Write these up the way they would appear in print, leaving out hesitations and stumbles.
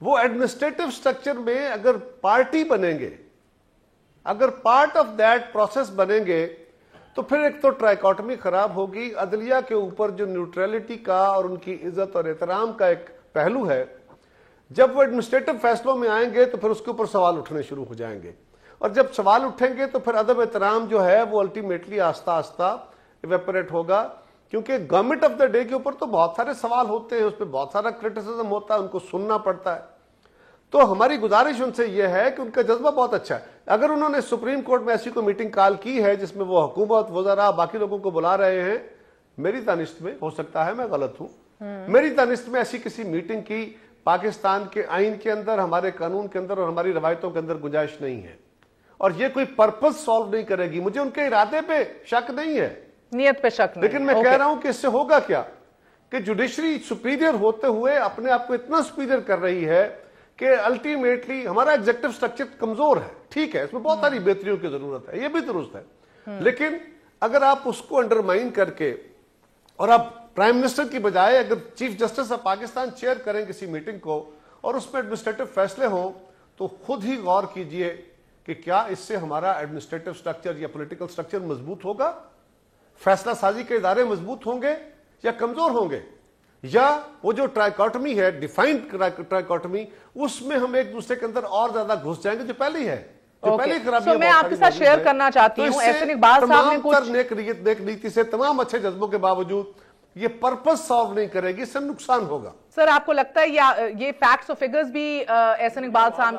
وہ administrative structure میں اگر پارٹی بنیں گے, اگر پارٹ آف دیٹ پروسیس بنیں گے, تو پھر ایک تو ٹرائیکاٹمی خراب ہوگی. عدلیہ کے اوپر جو نیوٹرلٹی کا اور ان کی عزت اور احترام کا ایک پہلو ہے, جب وہ ایڈمنسٹریٹو فیصلوں میں آئیں گے تو پھر اس کے اوپر سوال اٹھنے شروع ہو جائیں گے, اور جب سوال اٹھیں گے تو پھر ادب احترام جو ہے وہ الٹیمیٹلی آہستہ آہستہ ایویپوریٹ ہوگا, کیونکہ گورنمنٹ آف دا ڈے کے اوپر تو بہت سارے سوال ہوتے ہیں, اس پہ بہت سارا کرٹیسزم ہوتا ہے, ان کو سننا پڑتا ہے. تو ہماری گزارش ان سے یہ ہے کہ ان کا جذبہ بہت اچھا ہے. اگر انہوں نے سپریم کورٹ میں ایسی کوئی میٹنگ کال کی ہے جس میں وہ حکومت, وزراء, باقی لوگوں کو بلا رہے ہیں, میری دانست میں, ہو سکتا ہے میں غلط ہوں, میری دانست میں ایسی کسی میٹنگ کی پاکستان کے آئین کے اندر, ہمارے قانون کے اندر اور ہماری روایتوں کے اندر گنجائش نہیں ہے, اور یہ کوئی پرپس سالو نہیں کرے گی. مجھے ان کے ارادے پہ شک نہیں ہے, نیت پہ شک نہیں, لیکن میں کہہ رہا ہوں کہ اس سے ہوگا کیا کہ جوڈیشری سپیریئر ہوتے ہوئے اپنے آپ کو اتنا سپیریئر کر رہی ہے کہ الٹیمیٹلی ہمارا ایگزیکٹو سٹرکچر کمزور ہے. ٹھیک ہے, اس میں بہت ساری بہتریوں کی ضرورت ہے, یہ بھی درست ہے, لیکن اگر آپ اس کو انڈرمائن کر کے, اور آپ پرائم منسٹر کی بجائے اگر chief justice of Pakistan chair کریں کسی میٹنگ کو اور اس میں ایڈمنسٹریٹو فیصلے ہوں, تو خود ہی غور کیجئے کہ کیا اس سے ہمارا ایڈمنسٹریٹو سٹرکچر یا پولیٹیکل سٹرکچر مضبوط ہوگا, فیصلہ سازی کے ادارے مضبوط ہوں گے یا کمزور ہوں گے, یا وہ جو ٹرائیکاٹمی ہے, ڈیفائنڈ ٹرائیکاٹمی, اس میں ہم ایک دوسرے کے اندر اور زیادہ گھس جائیں گے جو پہلی ہے, جو پہلی خرابی. میں آپ کے ساتھ شیئر کرنا چاہتی ہوں, احسن اقبال صاحب نے کچھ نیک نیتی سے, تمام اچھے جذبوں کے باوجود یہ پرپس سالو نہیں کرے گی, اس سے نقصان ہوگا. سر آپ کو لگتا ہے یہ فیکٹس اور فگرز بھی احسن اقبال صاحب,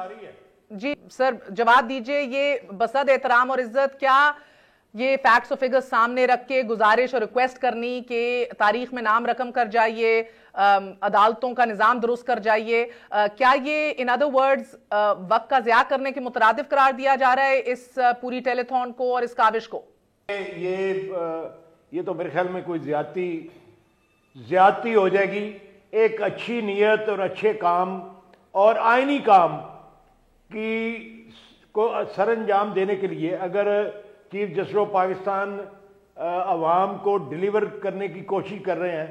جی سر جواب دیجئے, یہ بصد احترام اور عزت, کیا یہ فیکٹس اور فگرز سامنے رکھ کے گزارش اور ریکویسٹ کرنی کہ تاریخ میں نام رقم کر جائیے, عدالتوں کا نظام درست کر جائیے, کیا یہ ان ادر ورڈز وقت کا ضیاع کرنے کے مترادف قرار دیا جا رہا ہے اس پوری ٹیلی تھون کو اور اس کاوش کو؟ یہ تو میرے خیال میں کوئی زیادتی ہو جائے گی. ایک اچھی نیت اور اچھے کام اور آئینی کام کو سر انجام دینے کے لیے اگر چیف جسٹس آف پاکستان عوام کو ڈیلیور کرنے کی کوشش کر رہے ہیں,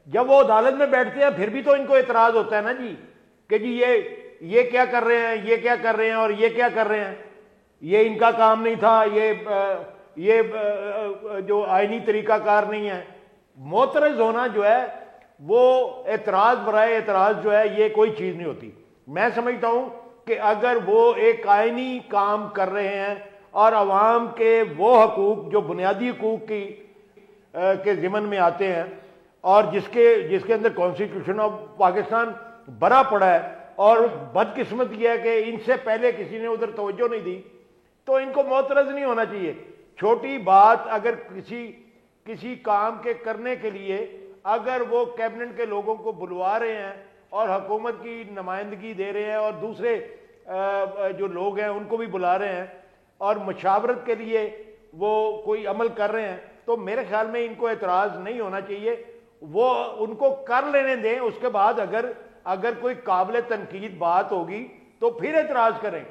جب وہ عدالت میں بیٹھتے ہیں پھر بھی تو ان کو اعتراض ہوتا ہے نا جی, کہ جی یہ کیا کر رہے ہیں, یہ کیا کر رہے ہیں, اور یہ کیا کر رہے ہیں, یہ ان کا کام نہیں تھا, یہ جو آئینی طریقہ کار نہیں ہے. معترض ہونا جو ہے وہ اعتراض برائے اعتراض جو ہے یہ کوئی چیز نہیں ہوتی. میں سمجھتا ہوں کہ اگر وہ ایک آئینی کام کر رہے ہیں اور عوام کے وہ حقوق جو بنیادی حقوق کے ضمن میں آتے ہیں, اور جس کے اندر کانسٹیٹیوشن آف پاکستان بھرا پڑا ہے, اور بدقسمت یہ ہے کہ ان سے پہلے کسی نے ادھر توجہ نہیں دی, تو ان کو معترض نہیں ہونا چاہیے. چھوٹی بات اگر کسی کام کے کرنے کے لیے اگر وہ کیبنٹ کے لوگوں کو بلوا رہے ہیں اور حکومت کی نمائندگی دے رہے ہیں اور دوسرے جو لوگ ہیں ان کو بھی بلا رہے ہیں اور مشاورت کے لیے وہ کوئی عمل کر رہے ہیں, تو میرے خیال میں ان کو اعتراض نہیں ہونا چاہیے. وہ ان کو کر لینے دیں, اس کے بعد اگر کوئی قابل تنقید بات ہوگی تو پھر اعتراض کریں.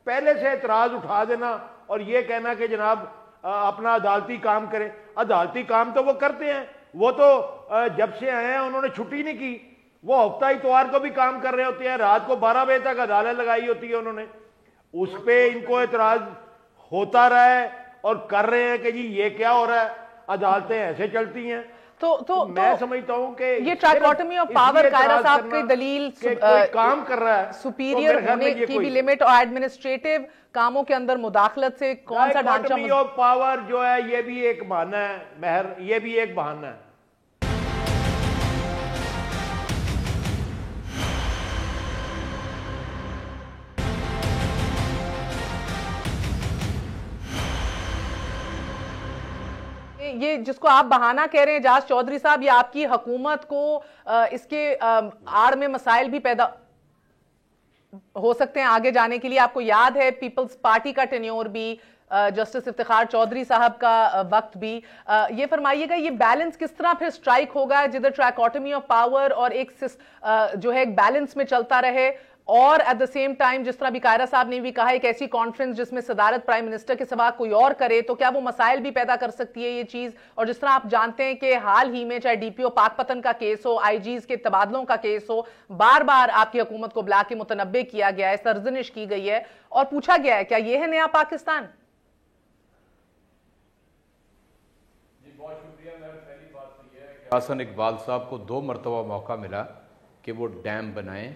پہلے سے اعتراض اٹھا دینا اور یہ کہنا کہ جناب اپنا عدالتی کام کریں, عدالتی کام تو وہ کرتے ہیں, وہ تو جب سے آئے ہیں انہوں نے چھٹی نہیں کی, وہ ہفتہ اتوار کو بھی کام کر رہے ہوتے ہیں, رات کو 12 بجے تک عدالت لگائی ہوتی ہے انہوں نے. اس پہ ان کو اعتراض ہوتا رہا ہے اور کر رہے ہیں کہ جی یہ کیا ہو رہا ہے, عدالتیں ایسے چلتی ہیں. تو میں سمجھتا ہوں کہ یہ ٹرائیکاٹمی آف پاور قائرہ صاحب کی دلیل کام کر رہا ہے, سپیریئر ہونے کی بھی لمٹ اور ایڈمنسٹریٹو کاموں کے اندر مداخلت سے کون سا ڈھانچہ ٹرائیکاٹمی آف پاور جو ہے یہ بھی ایک بہانہ ہے مہر, یہ بھی ایک بہانہ ہے. یہ جس کو آپ بہانہ کہہ رہے ہیں اعجاز چودھری صاحب, یہ آپ کی حکومت کو اس کے آڑ میں مسائل بھی پیدا ہو سکتے ہیں آگے جانے کے لیے. آپ کو یاد ہے پیپلز پارٹی کا ٹینیور بھی, جسٹس افتخار چودھری صاحب کا وقت بھی. یہ فرمائیے گا یہ بیلنس کس طرح پھر سٹرائک ہوگا جدھر ٹرائیکاٹمی آف پاور اور ایک جو ہے ایک بیلنس میں چلتا رہے اور ایٹ دا سیم ٹائم جس طرح بھی قاہرہ صاحب نے بھی کہا ایک ایسی کانفرنس جس میں صدارت پرائم منسٹر کے سوا کوئی اور کرے تو کیا وہ مسائل بھی پیدا کر سکتی ہے یہ چیز؟ اور جس طرح آپ جانتے ہیں کہ حال ہی میں چاہے ڈی پی او پاک پتن کا کیس ہو، آئی جیز کے تبادلوں کا کیس ہو، بار بار آپ کی حکومت کو بلا کے متنبع کیا گیا ہے، سرزنش کی گئی ہے اور پوچھا گیا ہے کیا یہ ہے نیا پاکستان؟ جی بہت شکریہ۔ میرا پہلی بات تو یہ ہے کہ حسن اقبال صاحب کو 2 مرتبہ موقع ملا کہ وہ ڈیم بنائیں۔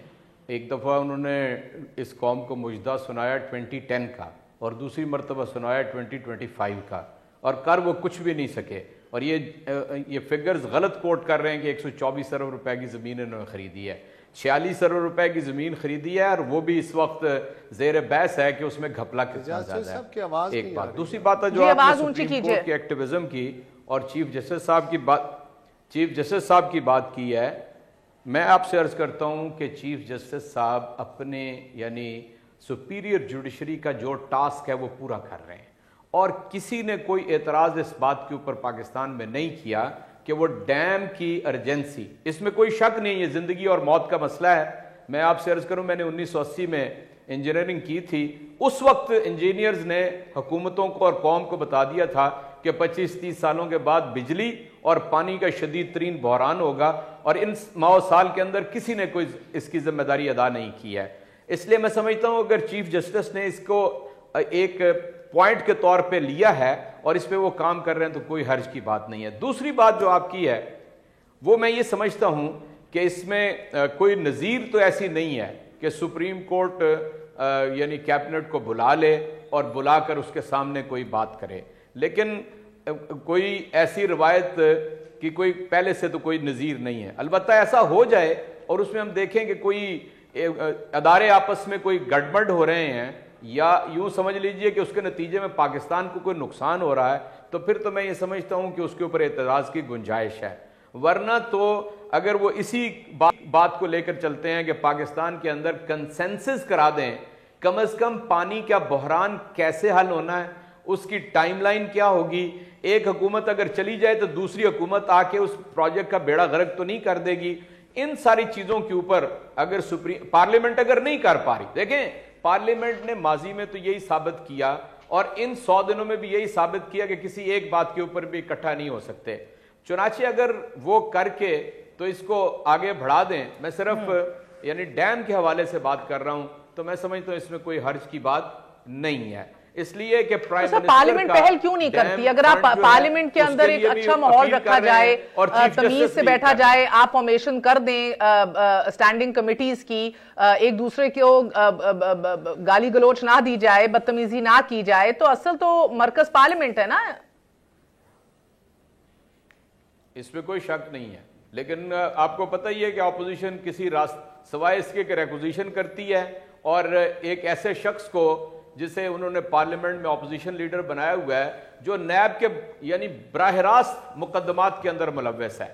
ایک دفعہ انہوں نے اس قوم کو مجدہ سنایا 2010 کا اور دوسری مرتبہ سنایا 2025 کا، اور کر وہ کچھ بھی نہیں سکے۔ اور یہ فگرز غلط کوٹ کر رہے ہیں کہ 124 ارب روپے کی زمین انہوں نے خریدی ہے، 46 ارب روپے کی زمین خریدی ہے، اور وہ بھی اس وقت زیر بحث ہے کہ اس میں گھپلا کتنا زیادہ ہے۔ ایک بات۔ دوسری بات ہے جو آپ نے سپریم کورٹ کی ایکٹیویزم کی اور چیف جسٹس صاحب کی بات کی ہے، میں آپ سے عرض کرتا ہوں کہ چیف جسٹس صاحب اپنے یعنی سپیریئر جوڈیشری کا جو ٹاسک ہے وہ پورا کر رہے ہیں، اور کسی نے کوئی اعتراض اس بات کے اوپر پاکستان میں نہیں کیا کہ وہ ڈیم کی ارجنسی، اس میں کوئی شک نہیں، یہ زندگی اور موت کا مسئلہ ہے۔ میں آپ سے عرض کروں، میں نے 1980 میں انجینئرنگ کی تھی، اس وقت انجینئرز نے حکومتوں کو اور قوم کو بتا دیا تھا کہ 25-30 سالوں کے بعد بجلی اور پانی کا شدید ترین بحران ہوگا، اور ان ماہ سال کے اندر کسی نے کوئی اس کی ذمہ داری ادا نہیں کی ہے۔ اس لیے میں سمجھتا ہوں اگر چیف جسٹس نے اس کو ایک پوائنٹ کے طور پہ لیا ہے اور اس پہ وہ کام کر رہے ہیں تو کوئی حرج کی بات نہیں ہے۔ دوسری بات جو آپ کی ہے وہ میں یہ سمجھتا ہوں کہ اس میں کوئی نظیر تو ایسی نہیں ہے کہ سپریم کورٹ یعنی کیبنٹ کو بلا لے اور بلا کر اس کے سامنے کوئی بات کرے، لیکن کوئی ایسی روایت کی کوئی پہلے سے تو کوئی نظیر نہیں ہے۔ البتہ ایسا ہو جائے اور اس میں ہم دیکھیں کہ کوئی ادارے آپس میں کوئی گڑبڑ ہو رہے ہیں، یا یوں سمجھ لیجئے کہ اس کے نتیجے میں پاکستان کو کوئی نقصان ہو رہا ہے، تو پھر تو میں یہ سمجھتا ہوں کہ اس کے اوپر اعتراض کی گنجائش ہے۔ ورنہ تو اگر وہ اسی بات کو لے کر چلتے ہیں کہ پاکستان کے اندر کنسنسس کرا دیں، کم از کم پانی کا بحران کیسے حل ہونا ہے، اس کی ٹائم لائن کیا ہوگی، ایک حکومت اگر چلی جائے تو دوسری حکومت آ کے اس پروجیکٹ کا بیڑا غرق تو نہیں کر دے گی، ان ساری چیزوں کے اوپر اگر پارلیمنٹ اگر نہیں کر پا رہی، دیکھیں پارلیمنٹ نے ماضی میں تو یہی ثابت کیا اور ان 100 دنوں میں بھی یہی ثابت کیا کہ کسی ایک بات کے اوپر بھی اکٹھا نہیں ہو سکتے، چنانچہ اگر وہ کر کے تو اس کو آگے بڑھا دیں۔ میں صرف یعنی ڈیم کے حوالے سے بات کر رہا ہوں، تو میں سمجھتا ہوں اس میں کوئی حرج کی بات نہیں ہے، اس لیے کہ پرائم منسٹر پارلیمنٹ پہل کیوں نہیں کرتی؟ اگر آپ پارلیمنٹ کے اندر ایک اچھا ماحول رکھا جائے، تمیز سے بیٹھا جائے، آپ فارمیشن کر دیں اسٹینڈنگ کمیٹیز کی، ایک دوسرے کو گالی گلوچ نہ دی جائے، بدتمیزی نہ کی جائے، تو اصل تو مرکز پارلیمنٹ ہے نا۔ اس میں کوئی شک نہیں ہے، لیکن آپ کو پتہ ہی ہے کہ اپوزیشن کسی سوائے اس کے ریکوزیشن کرتی ہے، اور ایک ایسے شخص کو جسے انہوں نے پارلیمنٹ میں اپوزیشن لیڈر بنایا ہوا ہے جو نیب کے یعنی براہ راست مقدمات کے اندر ملوث ہے،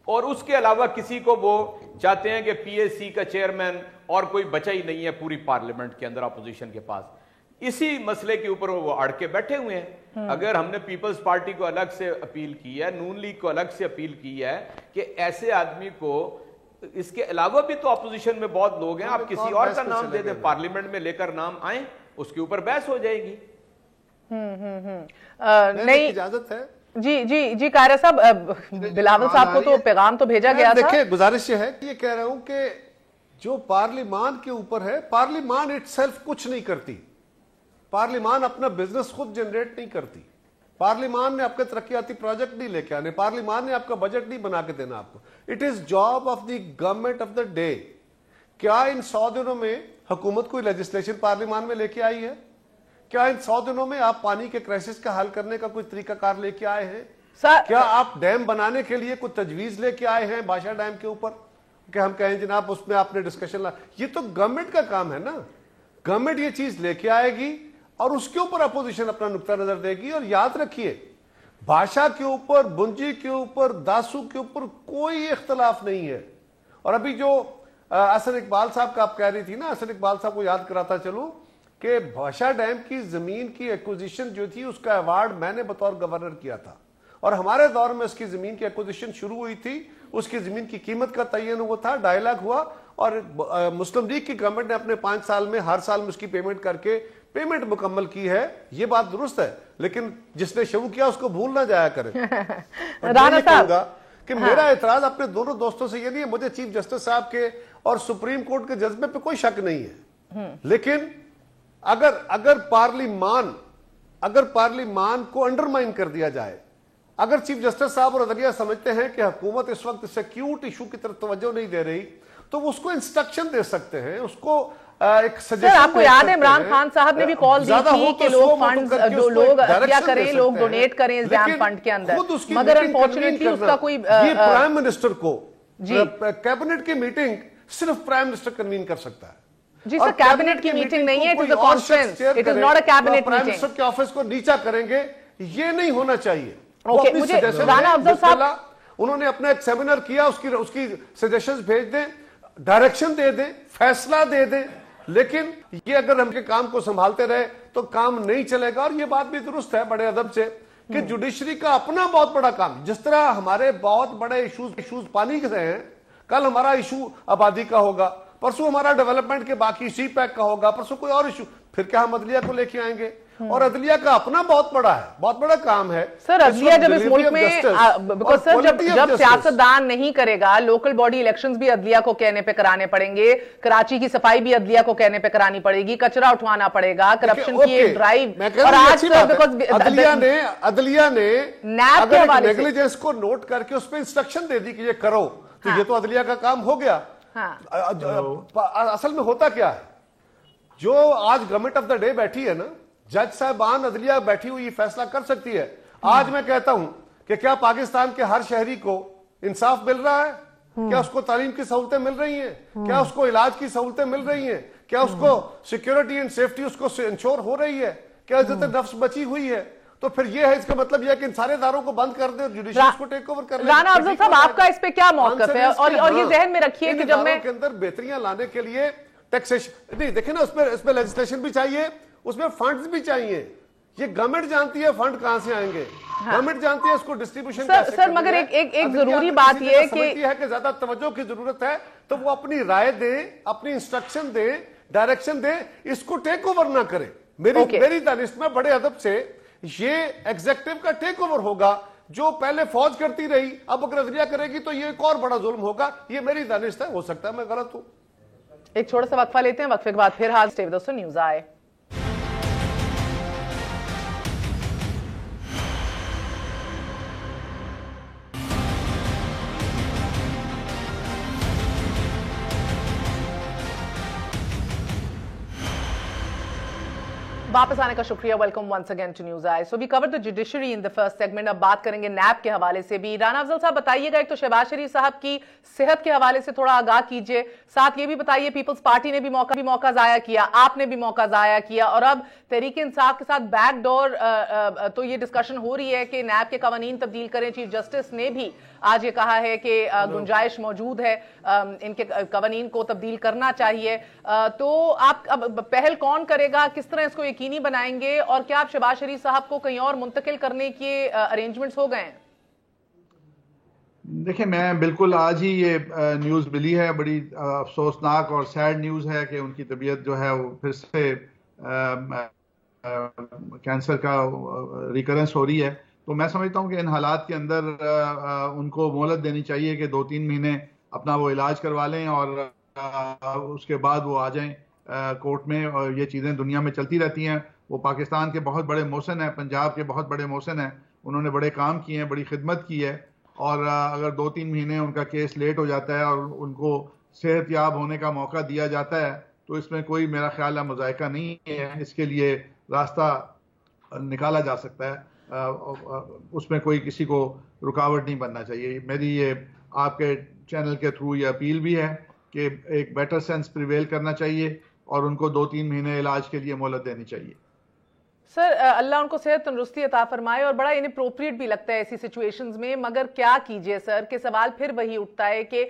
اور اس کے علاوہ کسی کو وہ چاہتے ہیں کہ پی اے سی کا چیئرمین اور کوئی بچا ہی نہیں ہے پوری پارلیمنٹ کے اندر اپوزیشن کے پاس۔ اسی مسئلے کے اوپر وہ اڑ کے بیٹھے ہوئے ہیں۔ اگر ہم نے پیپلز پارٹی کو الگ سے اپیل کی ہے، نون لیگ کو الگ سے اپیل کی ہے کہ ایسے آدمی کو، اس کے علاوہ بھی تو اپوزیشن میں بہت لوگ ہیں، آپ کسی اور کا نام دے دیں، پارلیمنٹ میں لے کر نام آئیں، اس کے اوپر بحث ہو جائے گی۔ نہیں اجازت ہے؟ جی قاہرہ صاحب، بلاول صاحب کو تو پیغام تو بھیجا گیا تھا۔ دیکھیں گزارش یہ ہے کہ یہ کہہ رہا ہوں کہ جو پارلیمان کے اوپر ہے، پارلیمان اٹ سیلف کچھ نہیں کرتی، پارلیمان اپنا بزنس خود جنریٹ نہیں کرتی، پارلیمان نے آپ کے ترقیاتی پروجیکٹ نہیں لے کے آنے، پارلیمان نے آپ کا بجٹ نہیں بنا کے دینا آپ کو۔ It is job of the government of the day. کیا ان 100 دنوں میں حکومت کوئی لیجسلیشن پارلیمان میں لے کے آئی ہے؟ کیا ان 100 دنوں میں آپ پانی کے کرائسس کا حل کرنے کا کوئی طریقہ کار لے کے آئے ہیں؟ کیا آپ ڈیم بنانے کے لیے کوئی تجویز لے کے آئے ہیں بادشاہ ڈیم کے اوپر کہ ہم کہیں جناب اس میں آپ نے ڈسکشن یہ تو گورنمنٹ کا کام ہے نا، گورنمنٹ یہ چیز لے کے آئے گی اور اس کے اوپر اپوزیشن اپنا نقطہ نظر دے گی۔ اور یاد رکھیے، بادشاہ کے اوپر، بنجی کے اوپر، داسو کے اوپر کوئی اختلاف نہیں ہے۔ اور ابھی جو حسن اقبال صاحب کا آپ کہہ رہی تھی نا، حسن اقبال صاحب کو یاد کراتا چلوں کہ بادشاہ ڈیم کی زمین کی ایکوزیشن جو تھی اس کا ایوارڈ میں نے بطور گورنر کیا تھا، اور ہمارے دور میں اس کی زمین کی ایکوزیشن شروع ہوئی تھی، اس کی زمین کی قیمت کا تعین ہوا تھا، ڈائلاگ ہوا، اور مسلم لیگ کی گورنمنٹ نے اپنے 5 سال میں ہر سال میں اس کی پیمنٹ کر کے پیمنٹ مکمل کی ہے، یہ بات درست ہے، لیکن جس نے شروع کیا اس کو بھول نہ جایا کرے۔ رانا صاحب کہ میرا اعتراض اپنے دونوں دوستوں سے یہ نہیں ہے، مجھے چیف جسٹس صاحب کے اور سپریم کورٹ کے جذبے پہ کوئی شک نہیں ہے، لیکن اگر پارلیمان کو انڈرمائن کر دیا جائے، اگر چیف جسٹس صاحب اور عدلیہ سمجھتے ہیں کہ حکومت اس وقت سیکیورٹی ایشو کی طرف توجہ نہیں دے رہی تو وہ اس کو انسٹرکشن دے سکتے ہیں، اس کو ایک سجیشن۔ سر آپ کو یاد ہے عمران خان صاحب نے بھی کال دی تھی کہ لوگ فنڈ جو لوگ کیا کریں، لوگ ڈونیٹ کریں اس ڈیم فنڈ کے اندر، مگر انفارچونیٹلی اس کا کوئی یہ پرائم منسٹر کو کیبنٹ کی میٹنگ صرف پرائم منسٹر کنوین کر سکتا ہے۔ جی سر کیبنٹ کی میٹنگ نہیں ہے، it is a conference, it is not a cabinet prime meeting. Minister کے آفس کو نیچا کریں گے، یہ نہیں ہونا چاہیے۔ اوکے، مجھے رانا افضل صاحب انہوں نے اپنا ایک سیمینر کیا، اس کی سجیشنز بھیج دیں، ڈائریکشن دے دیں، فیصلہ دے دیں، لیکن یہ اگر ہم کے کام کو سنبھالتے رہے تو کام نہیں چلے گا۔ اور یہ بات بھی درست ہے بڑے ادب سے کہ جوڈیشری کا اپنا بہت بڑا کام، جس طرح ہمارے بہت بڑے ایشوز پانی کے ہیں، کل ہمارا ایشو آبادی کا ہوگا، پرسوں ہمارا ڈیولپمنٹ کے باقی سی پیک کا ہوگا، پرسوں کوئی اور ایشو، پھر کیا ہم عدلیہ کو لے کے آئیں گے؟ اور عدلیہ کا اپنا بہت بڑا کام ہے۔ سر عدلیہ جب اس ملک میں بیکاز سر جب سیاستدان نہیں کرے گا، لوکل باڈی الیکشنز بھی عدلیہ کو کہنے پہ کرانے پڑیں گے، کراچی کی صفائی بھی عدلیہ کو کہنے پہ کرانی پڑے گی، کچرا اٹھوانا پڑے گا، کرپشن کی ایک ڈرائیو، اور آج عدلیہ نے اگر نیگلیجنس کو نوٹ کر کے اس پہ انسٹرکشن دے دی کہ یہ کرو تو یہ تو عدلیہ کا کام ہو گیا۔ اصل میں ہوتا کیا ہے، جو آج گورنمنٹ آف دا ڈے بیٹھی ہے نا، جج صاحبان عدلیہ بیٹھی ہوئی فیصلہ کر سکتی ہے۔ آج میں کہتا ہوں کہ کیا پاکستان کے ہر شہری کو انصاف مل رہا ہے؟ کیا اس کو تعلیم کی سہولتیں مل رہی ہیں؟ کیا اس کو علاج کی سہولتیں مل رہی ہیں؟ کیا اس کو سیکیورٹی اینڈ سیفٹی اس کو انشور ہو رہی ہے؟ کیا عزت نفس بچی ہوئی ہے؟ تو پھر یہ ہے، اس کا مطلب یہ ہے کہ ان سارے اداروں کو بند کر دیں اور جوڈیشری اس کو ٹیک اوور کر لیں۔ رانا افضل صاحب آپ کا اس پہ کیا موقف ہے؟ اور یہ ذہن میں رکھیے کہ جب میں کے اندر بہتریاں لانے کے لیے ٹیکسیشن نہیں، دیکھیں نا، اس میں لیجسلیشن بھی چاہیے، اس میں فنڈز بھی چاہیے۔ یہ گورنمنٹ جانتی ہے فنڈ کہاں سے آئیں گے، گورنمنٹ جانتی ہے اس کو ڈسٹریبیوشن کیسے کرنی ہے۔ سر مگر ایک ضروری بات یہ ہے کہ زیادہ توجہ کی ضرورت ہے تو وہ اپنی رائے دیں، اپنی انسٹرکشن دیں، ڈائریکشن دیں، اس کو ٹیک اوور نہ کریں۔ میری دانست میں بڑے ادب سے یہ ایگزیکٹو کا ٹیک اوور ہوگا، جو پہلے فوج کرتی رہی اب اگر عدلیہ کرے گی تو یہ ایک اور بڑا ظلم ہوگا۔ یہ میری دانست ہے، ہو سکتا ہے میں غلط ہوں۔ ایک چھوٹا سا وقفہ لیتے ہیں، وقفے کے بعد پھر حاضر اسٹے ود اس نیوز آئے۔ واپس آنے کا شکریہ، welcome once again to news I. So we cover the judiciary in the first segment. اب بات کریں گے نیب کے حوالے سے بھی۔ رانا افضل صاحب بتائیے گا، ایک تو شہباز شریف صاحب کی صحت کے حوالے سے تھوڑا آگاہ کیجئے، ساتھ یہ بھی بتائیے پیپلز پارٹی نے بھی موقع ضائع کیا، آپ نے بھی موقع ضائع کیا، اور اب تحریک انصاف کے ساتھ بیک ڈور تو یہ ڈسکشن ہو رہی ہے کہ نیب کے قوانین تبدیل کریں۔ چیف جسٹس نے بھی آج یہ کہا ہے کہ گنجائش موجود ہے، ان کے قوانین کو تبدیل کرنا چاہیے۔ تو آپ اب پہل کون کرے گا، کس طرح اس کو یقینی بنائیں گے، اور کیا آپ شہباز شریف صاحب کو کہیں اور منتقل کرنے کے ارینجمنٹس ہو گئے ہیں؟ دیکھیں، میں بالکل آج ہی یہ نیوز ملی ہے، بڑی افسوسناک اور سیڈ نیوز ہے کہ ان کی طبیعت جو ہے وہ پھر سے کینسر کا ریکرنس ہو رہی ہے۔ تو میں سمجھتا ہوں کہ ان حالات کے اندر ان کو مہلت دینی چاہیے کہ 2-3 مہینے اپنا وہ علاج کروا لیں، اور اس کے بعد وہ آ جائیں کورٹ میں۔ اور یہ چیزیں دنیا میں چلتی رہتی ہیں۔ وہ پاکستان کے بہت بڑے محسن ہیں، پنجاب کے بہت بڑے محسن ہیں، انہوں نے بڑے کام کیے ہیں، بڑی خدمت کی ہے، اور اگر 2-3 مہینے ان کا کیس لیٹ ہو جاتا ہے اور ان کو صحت یاب ہونے کا موقع دیا جاتا ہے تو اس میں کوئی میرا خیال ہے مذائقہ نہیں ہے۔ اس کے لیے راستہ نکالا جا سکتا ہے، اس میں کوئی کسی کو رکاوٹ نہیں بننا چاہیے۔ میری یہ آپ کے چینل کے تھرو یہ اپیل بھی ہے کہ ایک بیٹر سینس پریویل کرنا چاہیے اور ان کو 2-3 مہینے علاج کے لیے مہلت دینی چاہیے۔ سر اللہ ان کو صحت تندرستی عطا فرمائے، اور بڑا انپروپریٹ بھی لگتا ہے ایسی سچویشنز میں، مگر کیا کیجئے سر کہ سوال پھر وہی اٹھتا ہے کہ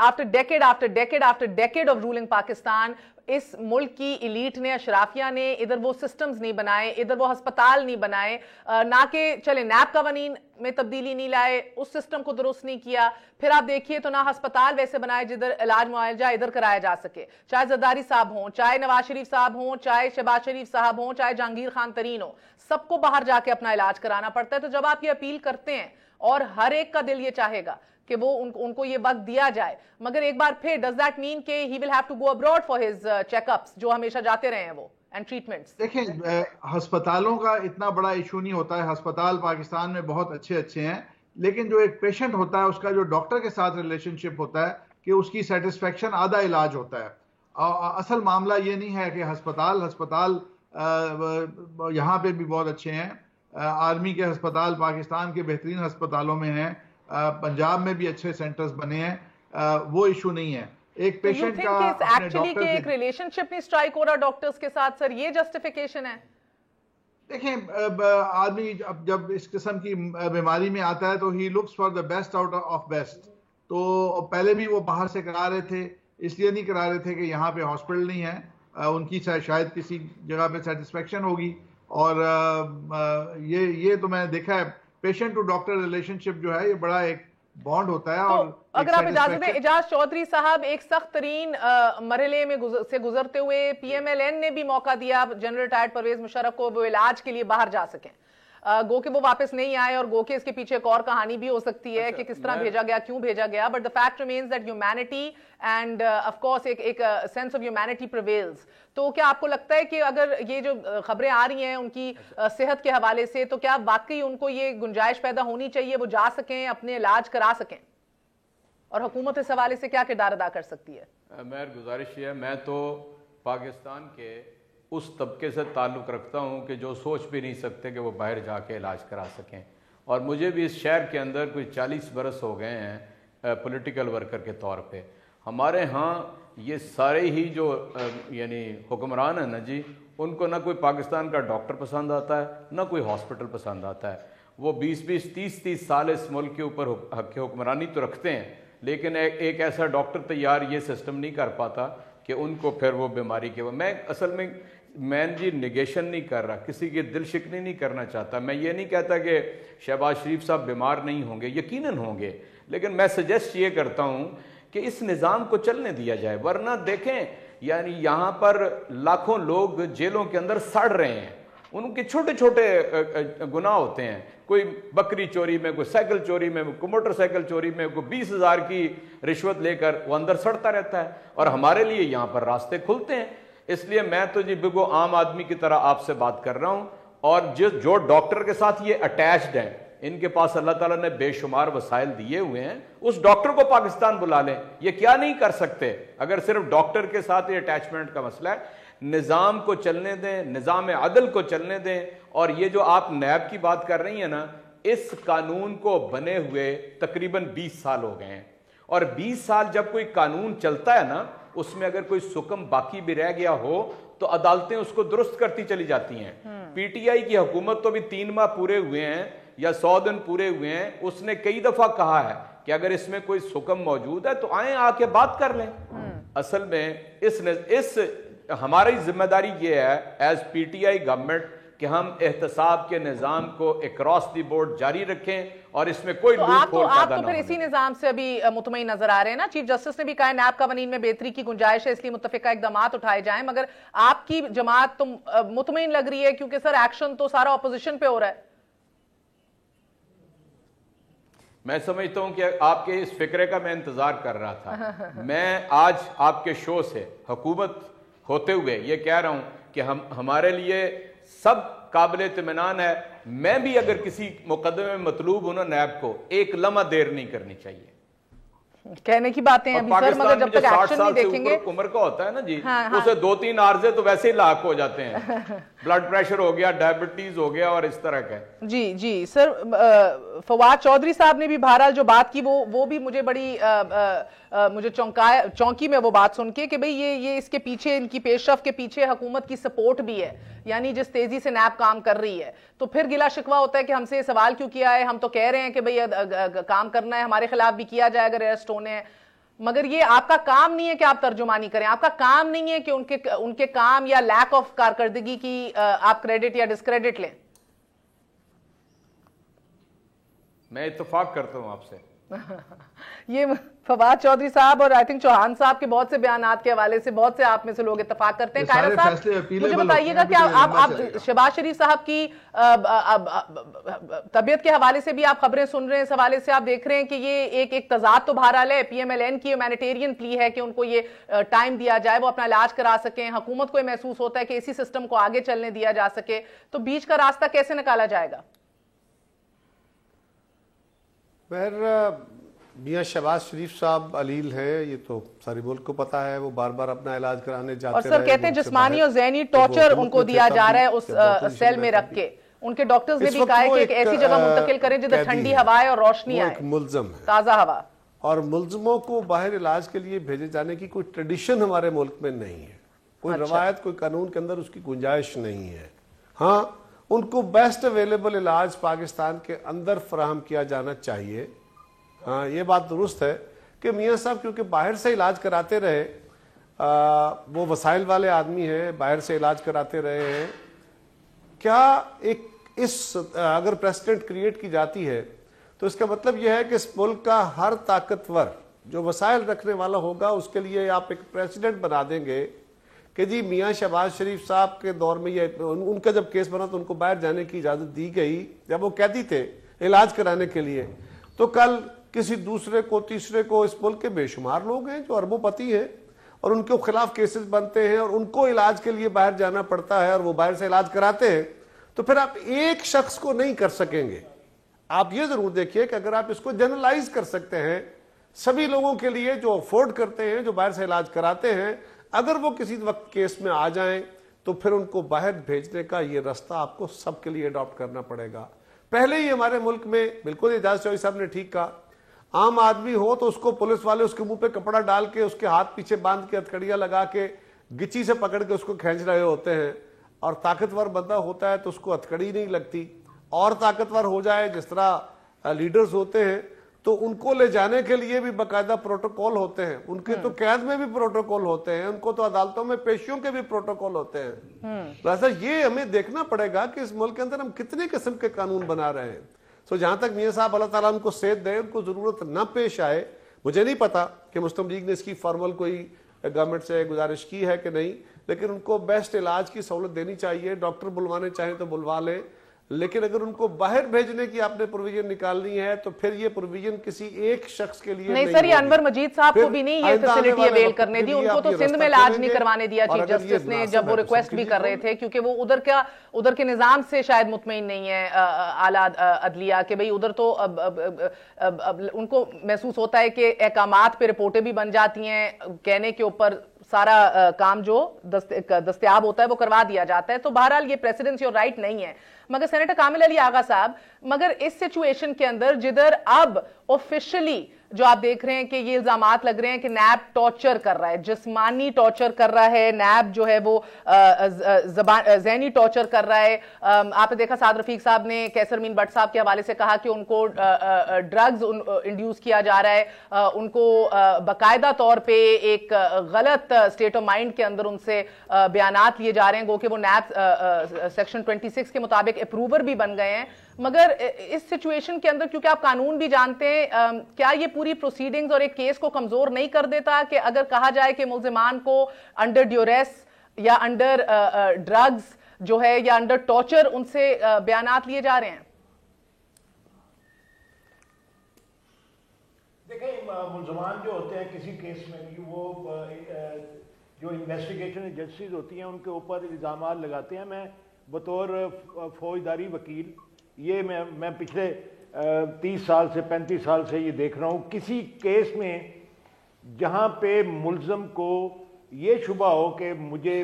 after decade of ruling Pakistan, اس ملک کی ایلیٹ نے, اشرافیہ نے ادھر وہ سسٹمز نہیں بنائے, ادھر وہ ہسپتال نہیں بنائے, نہ کہ چلے نیب قوانین میں تبدیلی نہیں لائے, اس سسٹم کو درست نہیں کیا. پھر آپ دیکھیے تو نہ ہسپتال ویسے بنائے جدھر علاج معالجہ ادھر کرایا جا سکے, چاہے زرداری صاحب ہوں, چاہے نواز شریف صاحب ہوں, چاہے شہباز شریف صاحب ہوں, چاہے جہانگیر خان ترین ہو, سب کو باہر جا کے اپنا علاج کرانا پڑتا ہے. تو جب آپ یہ اپیل کرتے ہیں اور ہر ایک کا دل یہ چاہے گا کہ وہ ان کو یہ وقت دیا جائے, مگر ایک بار پھر ڈز دیٹ مین کہ he will have to go abroad for his checkups جو ہمیشہ جاتے رہے ہیں وہ اینڈ ٹریٹمنٹس؟ دیکھیں ہسپتالوں کا اتنا بڑا ایشو نہیں ہوتا ہے, ہسپتال پاکستان میں بہت اچھے ہیں, لیکن جو ایک پیشنٹ ہوتا ہے اس کا جو ڈاکٹر کے ساتھ ریلیشن شپ ہوتا ہے کہ اس کی سیٹسفیکشن آدھا علاج ہوتا ہے. اصل معاملہ یہ نہیں ہے کہ ہسپتال یہاں پہ بھی بہت اچھے ہیں, آرمی کے ہسپتال پاکستان کے بہترین ہسپتالوں میں ہیں, پنجاب میں بھی اچھے سینٹرز بنے ہیں, وہ ایشو نہیں ہے. ایک پیشنٹ کا اپنے ڈاکٹر سے ایک ریلیشن شپ نہیں سٹرائک ہو رہا ڈاکٹرز کے ساتھ, سر یہ جسٹیفیکیشن ہے؟ دیکھیں آدمی جب اس قسم کی بیماری میں آتا ہے تو he looks for the best out of best. تو پہلے بھی وہ باہر سے کرا رہے تھے, اس لیے نہیں کرا رہے تھے کہ یہاں پہ ہاسپٹل نہیں ہے, ان کی شاید کسی جگہ پہ سیٹسفیکشن ہوگی. اور یہ تو میں نے دیکھا ہے پیشنٹ ٹو ڈاکٹر ریلیشن شپ جو ہے یہ بڑا ایک بانڈ ہوتا ہے. اور اگر آپ اجازت دیں, اعجاز چودھری صاحب ایک سخت ترین مرحلے میں سے گزرتے ہوئے پی ایم ایل این نے بھی موقع دیا جنرل ریٹائرڈ پرویز مشرف کو وہ علاج کے لیے باہر جا سکیں, گو کہ وہ واپس نہیں آئے, اور گو کہ اس کے پیچھے ایک اور کہانی بھی ہو سکتی ہے کہ کس طرح بھیجا گیا, کیوں بھیجا گیا, but the fact remains that humanity and of course ایک sense of humanity prevails. تو کیا آپ کو لگتا ہے کہ اگر یہ جو خبریں آ رہی ہیں ان کی صحت کے حوالے سے, تو کیا واقعی ان کو یہ گنجائش پیدا ہونی چاہیے وہ جا سکیں, اپنے علاج کرا سکیں, اور حکومت اس حوالے سے کیا کردار ادا کر سکتی ہے؟ میری گزارش یہ ہے, میں تو پاکستان کے اس طبقے سے تعلق رکھتا ہوں کہ جو سوچ بھی نہیں سکتے کہ وہ باہر جا کے علاج کرا سکیں, اور مجھے بھی اس شہر کے اندر کوئی 40 برس ہو گئے ہیں پولیٹیکل ورکر کے طور پہ. ہمارے ہاں یہ سارے ہی جو یعنی حکمران ہیں نا جی, ان کو نہ کوئی پاکستان کا ڈاکٹر پسند آتا ہے, نہ کوئی ہاسپٹل پسند آتا ہے. وہ 20-20, 30-30 سال اس ملک کے اوپر حکمرانی تو رکھتے ہیں, لیکن ایک ایسا ڈاکٹر تیار یہ سسٹم نہیں کر پاتا کہ ان کو پھر وہ بیماری کے میں اصل میں جی نگیشن نہیں کر رہا, کسی کی دل شکنی نہیں کرنا چاہتا. میں یہ نہیں کہتا کہ شہباز شریف صاحب بیمار نہیں ہوں گے, یقیناً ہوں گے, لیکن میں سجیسٹ یہ کرتا ہوں کہ اس نظام کو چلنے دیا جائے. ورنہ دیکھیں یعنی یہاں پر لاکھوں لوگ جیلوں کے اندر سڑ رہے ہیں, ان کے چھوٹے چھوٹے گناہ ہوتے ہیں, کوئی بکری چوری میں, کوئی سائیکل چوری میں, کوئی موٹر سائیکل چوری میں, کوئی 20,000 کی رشوت لے کر وہ اندر سڑتا رہتا ہے, اور ہمارے لیے یہاں پر راستے کھلتے ہیں. اس لیے میں تو جی بالکل عام آدمی کی طرح آپ سے بات کر رہا ہوں, اور جو ڈاکٹر کے ساتھ یہ اٹیچڈ ہیں, ان کے پاس اللہ تعالیٰ نے بے شمار وسائل دیے ہوئے ہیں, اس ڈاکٹر کو پاکستان بلا لیں. یہ کیا نہیں کر سکتے اگر صرف ڈاکٹر کے ساتھ یہ اٹیچمنٹ کا مسئلہ ہے. نظام کو چلنے دیں, نظام عدل کو چلنے دیں. اور یہ جو آپ نیب کی بات کر رہی ہیں نا, اس قانون کو بنے ہوئے تقریباً 20 سال ہو گئے ہیں, اور 20 سال جب کوئی قانون چلتا ہے نا, اس میں اگر کوئی سکم باقی بھی رہ گیا ہو تو عدالتیں اس کو درست کرتی چلی جاتی ہیں. پی ٹی آئی کی حکومت تو بھی 3 ماہ پورے ہوئے ہیں یا 100 دن پورے ہوئے ہیں, اس نے کئی دفعہ کہا ہے کہ اگر اس میں کوئی سکم موجود ہے تو آئیں آ کے بات کر لیں. اصل میں اس ہماری ذمہ داری یہ ہے as P T I government کہ ہم احتساب کے نظام کو اکراس دی بورڈ جاری رکھیں, اور اس میں کوئی لوپ ہول پیدا نہ ہو. آپ تو پھر اسی نظام سے ابھی مطمئن نظر آ رہے ہیں نا. چیف جسٹس نے بھی کہا نیب قوانین میں بہتری کی گنجائش ہے, اس لیے متفقہ اقدامات اٹھائے جائیں, مگر آپ کی جماعت تو مطمئن لگ رہی ہے کیونکہ سر ایکشن تو سارا اپوزیشن پہ ہو رہا ہے. میں سمجھتا ہوں کہ آپ کے اس فکرے کا میں انتظار کر رہا تھا. میں آج آپ کے شو سے حکومت ہوتے ہوئے یہ کہہ رہا ہوں کہ ہمارے لیے سب قابل اطمینان ہے. میں بھی اگر کسی مقدمے میں مطلوب ہوں نا نیب کو, ایک لمحہ دیر نہیں کرنی چاہیے. کہنے کی باتیں ہیں سر, مگر جب تک ایکشن نہیں دیکھیں گے. عمر کا ہوتا ہے نا جی, اسے 2-3 عارضے تو ویسے ہی لاحق ہو جاتے ہیں, بلڈ پریشر ہو گیا, ڈائبٹیز ہو گیا, اور اس طرح کا. جی سر, فواد چودھری صاحب نے بھی بہرحال جو بات کی وہ بھی مجھے بڑی مجھے چونکی میں وہ بات سن کے کہ بھئی یہ اس کے پیچھے, ان کی پیش رفت کے پیچھے حکومت کی سپورٹ بھی ہے, یعنی جس تیزی سے نیب کام کر رہی ہے. تو پھر گلا شکوہ ہوتا ہے کہ ہم سے یہ سوال کیوں کیا ہے, ہم تو کہہ رہے ہیں کہ بھئی کام کرنا ہے, ہمارے خلاف بھی کیا جائے اگر ارسٹ ہونے ہیں. مگر یہ آپ کا کام نہیں ہے کہ آپ ترجمانی کریں, آپ کا کام نہیں ہے کہ ان کے کام یا لیک آف کارکردگی کی آپ کریڈٹ یا ڈسکریڈٹ لیں. میں اتفاق کرتا ہوں آپ سے. یہ فواد چودھری صاحب اور آئی تھنک چوہان صاحب کے بہت سے بیانات کے حوالے سے بہت سے آپ میں سے لوگ اتفاق کرتے ہیں. قاہرہ صاحب مجھے بتائیے گا کہ آپ شہباز شریف صاحب کی طبیعت کے حوالے سے بھی آپ خبریں سن رہے ہیں, اس حوالے سے آپ دیکھ رہے ہیں کہ یہ ایک تضاد تو بہرحال ہے. پی ایم ایل این کی ہیومینیٹیرین پلی ہے کہ ان کو یہ ٹائم دیا جائے, وہ اپنا علاج کرا سکیں. حکومت کو یہ محسوس ہوتا ہے کہ اسی سسٹم کو آگے چلنے دیا جا سکے, تو بیچ کا راستہ کیسے نکالا جائے گا؟ میاں شہباز شریف صاحب علیل ہے, یہ تو ساری ملک کو پتا ہے, وہ بار بار اپنا علاج کرانے جاتے اور سر کہتے ہیں جسمانی اور ذہنی ٹارچر ان کو دیا جا رہا ہے اس سیل میں رکھ کے. ان کے ڈاکٹرز نے بھی کہا ہے کہ ایک ایسی جگہ منتقل کریں جدھر ٹھنڈی ہوا ہے اور روشنی آئے, ملزم ہے, تازہ ہوا. اور ملزموں کو باہر علاج کے لیے بھیجے جانے کی کوئی ٹریڈیشن ہمارے ملک میں نہیں ہے, کوئی روایت, کوئی قانون کے اندر اس کی گنجائش نہیں ہے. ہاں ان کو بیسٹ اویلیبل علاج پاکستان کے اندر فراہم کیا جانا چاہیے. ہاں یہ بات درست ہے کہ میاں صاحب کیونکہ باہر سے علاج کراتے رہے, وہ وسائل والے آدمی ہیں, باہر سے علاج کراتے رہے ہیں. کیا اگر پریسیڈنٹ کریٹ کی جاتی ہے تو اس کا مطلب یہ ہے کہ اس ملک کا ہر طاقتور جو وسائل رکھنے والا ہوگا اس کے لیے آپ ایک پریسیڈنٹ بنا دیں گے کہ جی میاں شہباز شریف صاحب کے دور میں یہ ان کا جب کیس بنا تو ان کو باہر جانے کی اجازت دی گئی جب وہ قیدی تھے علاج کرانے کے لیے, تو کل کسی دوسرے کو, تیسرے کو, اس ملک کے بے شمار لوگ ہیں جو اربوں پتی ہیں اور ان کے خلاف کیسز بنتے ہیں اور ان کو علاج کے لیے باہر جانا پڑتا ہے اور وہ باہر سے علاج کراتے ہیں, تو پھر آپ ایک شخص کو نہیں کر سکیں گے. آپ یہ ضرور دیکھیے کہ اگر آپ اس کو جنرلائز کر سکتے ہیں سبھی لوگوں کے لیے جو افورڈ کرتے ہیں, جو باہر سے علاج کراتے ہیں, اگر وہ کسی وقت کیس میں آ جائیں تو پھر ان کو باہر بھیجنے کا یہ راستہ آپ کو سب کے لیے اڈاپٹ کرنا پڑے گا. پہلے ہی ہمارے ملک میں بالکل اعجاز چوہدری صاحب نے ٹھیک کہا, عام آدمی ہو تو اس کو پولیس والے اس کے منہ پہ کپڑا ڈال کے اس کے ہاتھ پیچھے باندھ کے ہتھکڑیاں لگا کے گچی سے پکڑ کے اس کو کھینچ رہے ہوتے ہیں, اور طاقتور بندہ ہوتا ہے تو اس کو ہتھکڑی نہیں لگتی. اور طاقتور ہو جائے جس طرح لیڈرز ہوتے ہیں تو ان کو لے جانے کے لیے بھی باقاعدہ پروٹوکول ہوتے ہیں, ان کے تو قید میں بھی پروٹوکول ہوتے ہیں, ان کو تو عدالتوں میں پیشیوں کے بھی پروٹوکول ہوتے ہیں. لہٰذا یہ ہمیں دیکھنا پڑے گا کہ اس ملک کے اندر ہم کتنے قسم کے قانون بنا رہے ہیں. سو جہاں تک میاں صاحب اللہ تعالیٰ ان کو صحت دے, ان کو ضرورت نہ پیش آئے, مجھے نہیں پتا کہ مسلم لیگ نے اس کی فارمل کوئی گورنمنٹ سے گزارش کی ہے کہ نہیں, لیکن ان کو بیسٹ علاج کی سہولت دینی چاہیے. ڈاکٹر بلوانے چاہیں تو بلوا لیں, لیکن اگر ان کو باہر بھیجنے کی آپ نے پروویژن نکالنی ہے تو پھر یہ پروویژن کسی ایک شخص کے لیے نہیں. سر یہ انور مجید صاحب کو بھی نہیں یہ فیسلٹی اویل کرنے دی, ان کو تو سندھ میں علاج نہیں کروانے دیا چیف جسٹس نے جب وہ ریکویسٹ بھی کر رہے تھے, کیونکہ وہ ادھر کے نظام سے شاید مطمئن نہیں ہے اعلیٰ عدلیہ کہ بھئی ادھر تو ان کو محسوس ہوتا ہے کہ احکامات پہ رپورٹیں بھی بن جاتی ہیں, کہنے کے اوپر سارا کام جو دستیاب ہوتا ہے وہ کروا دیا جاتا ہے. تو بہرحال یہ پریسیڈنسی اور رائٹ نہیں ہے. مگر سینیٹر کامل علی آغا صاحب, مگر اس سچویشن کے اندر جدھر اب آفیشلی جو آپ دیکھ رہے ہیں کہ یہ الزامات لگ رہے ہیں کہ نیب ٹارچر کر رہا ہے, جسمانی ٹارچر کر رہا ہے, نیب جو ہے وہ ذہنی ٹارچر کر رہا ہے. آپ نے دیکھا سعد رفیق صاحب نے کیسر مین بٹ صاحب کے حوالے سے کہا کہ ان کو ڈرگز انڈیوس کیا جا رہا ہے, ان کو باقاعدہ طور پہ ایک غلط اسٹیٹ آف مائنڈ کے اندر ان سے بیانات لیے جا رہے ہیں, گو کہ وہ نیب سیکشن 26 کے مطابق اپروور بھی بن گئے ہیں. مگر اس سچویشن کے اندر کیونکہ آپ قانون بھی جانتے ہیں, کیا یہ پوری پروسیڈنگز اور ایک کیس کو کمزور نہیں کر دیتا کہ اگر کہا جائے کہ ملزمان کو انڈر ڈیوریس یا انڈر ڈرگز جو ہے یا انڈر ٹارچر ان سے بیانات لیے جا رہے ہیں؟ دیکھیں ملزمان جو ہوتے ہیں کسی کیس میں وہ جو انویسٹیگیشن ایجنسیز ہوتی ہیں ان کے اوپر الزامات لگاتے ہیں. میں بطور فوجداری وکیل یہ میں پچھلے 30 سال سے 35 سال سے یہ دیکھ رہا ہوں, کسی کیس میں جہاں پہ ملزم کو یہ شبہ ہو کہ